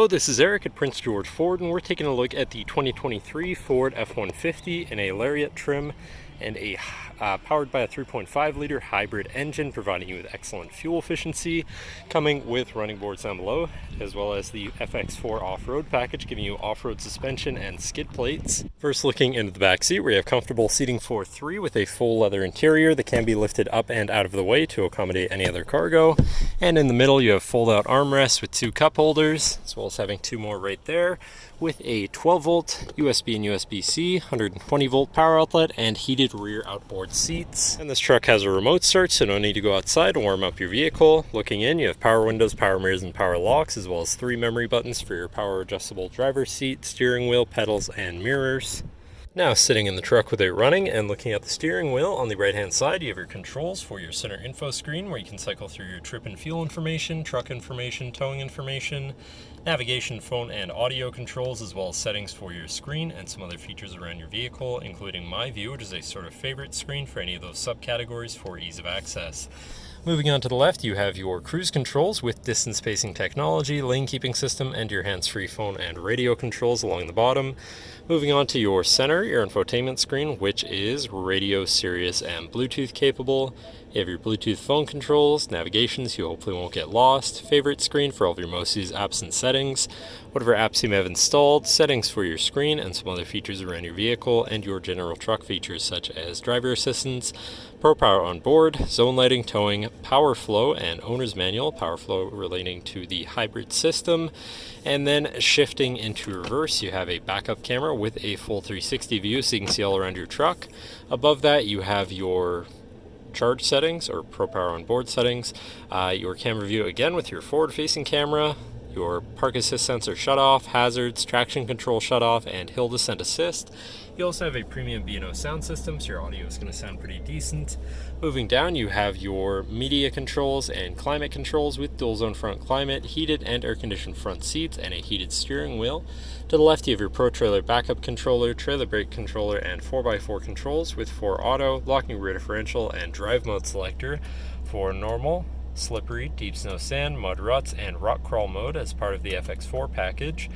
Hello, this is Eric at Prince George Ford, and we're taking a look at the 2023 Ford F-150 in a Lariat trim and a powered by a 3.5 liter hybrid engine, providing you with excellent fuel efficiency, coming with running boards down below, as well as the FX4 off-road package, giving you off-road suspension and skid plates. First, looking into the back seat, we have comfortable seating for three with a full leather interior that can be lifted up and out of the way to accommodate any other cargo. And in the middle, you have fold-out armrests with two cup holders, as well as having two more right there, with a 12-volt USB and USB-C, 120-volt power outlet, and heated rear outboard seats. And this truck has a remote start, so no need to go outside to warm up your vehicle. Looking in, you have power windows, power mirrors, and power locks, as well as 3 memory buttons for your power adjustable driver's seat, steering wheel, pedals, and mirrors. Now, sitting in the truck with it running and looking at the steering wheel, on the right hand side you have your controls for your center info screen, where you can cycle through your trip and fuel information, truck information, towing information, navigation, phone, and audio controls, as well as settings for your screen and some other features around your vehicle, including My View, which is a sort of favorite screen for any of those subcategories for ease of access. Moving on to the left, you have your cruise controls with distance spacing technology, lane keeping system, and your hands-free phone and radio controls along the bottom. Moving on to your center, your infotainment screen, which is radio, Sirius, and Bluetooth capable. You have your Bluetooth phone controls, navigation, so you hopefully won't get lost, favorite screen for all of your most used apps and settings, whatever apps you may have installed, settings for your screen, and some other features around your vehicle, and your general truck features such as driver assistance, Pro Power on board, zone lighting, towing, power flow, and owner's manual, power flow relating to the hybrid system. And then shifting into reverse, you have a backup camera with a full 360 view, so you can see all around your truck. Above that, you have your charge settings, or Pro Power on board settings, your camera view again with your forward facing camera, your park assist sensor shutoff, hazards, traction control shutoff, and hill descent assist. You also have a premium B&O sound system, so your audio is going to sound pretty decent. Moving down, you have your media controls and climate controls with dual zone front climate, heated and air conditioned front seats, and a heated steering wheel. To the left, you have your Pro Trailer backup controller, trailer brake controller, and 4x4 controls with 4 auto, locking rear differential, and drive mode selector for normal, slippery, deep snow sand, mud ruts, and rock crawl mode as part of the FX4 package.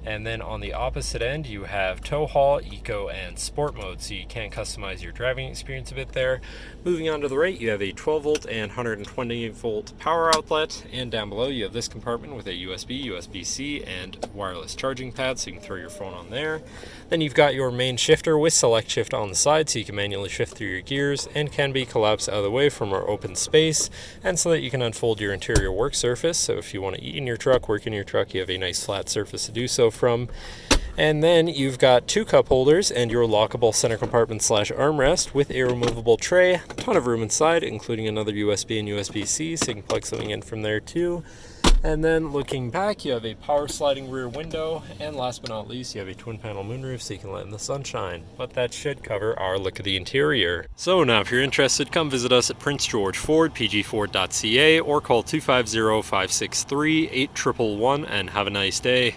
And then on the opposite end, you have tow haul, eco, and sport mode, so you can customize your driving experience a bit there. Moving on to the right, you have a 12-volt and 120-volt power outlet, and down below you have this compartment with a USB, USB-C, and wireless charging pad, so you can throw your phone on there. Then you've got your main shifter with select shift on the side, so you can manually shift through your gears, and can be collapsed out of the way for more open space, and so that you can unfold your interior work surface. So if you want to eat in your truck, work in your truck, you have a nice flat surface to do so from. And then you've got 2 cup holders and your lockable center compartment / armrest with a removable tray, a ton of room inside, including another USB and USB-C, so you can plug something in from there too. And then looking back, you have a power sliding rear window, and last but not least, you have a twin panel moonroof so you can let in the sunshine. But that should cover our look of the interior. So now if you're interested, come visit us at Prince George Ford, pgford.ca, or call 250-563-8111 and have a nice day.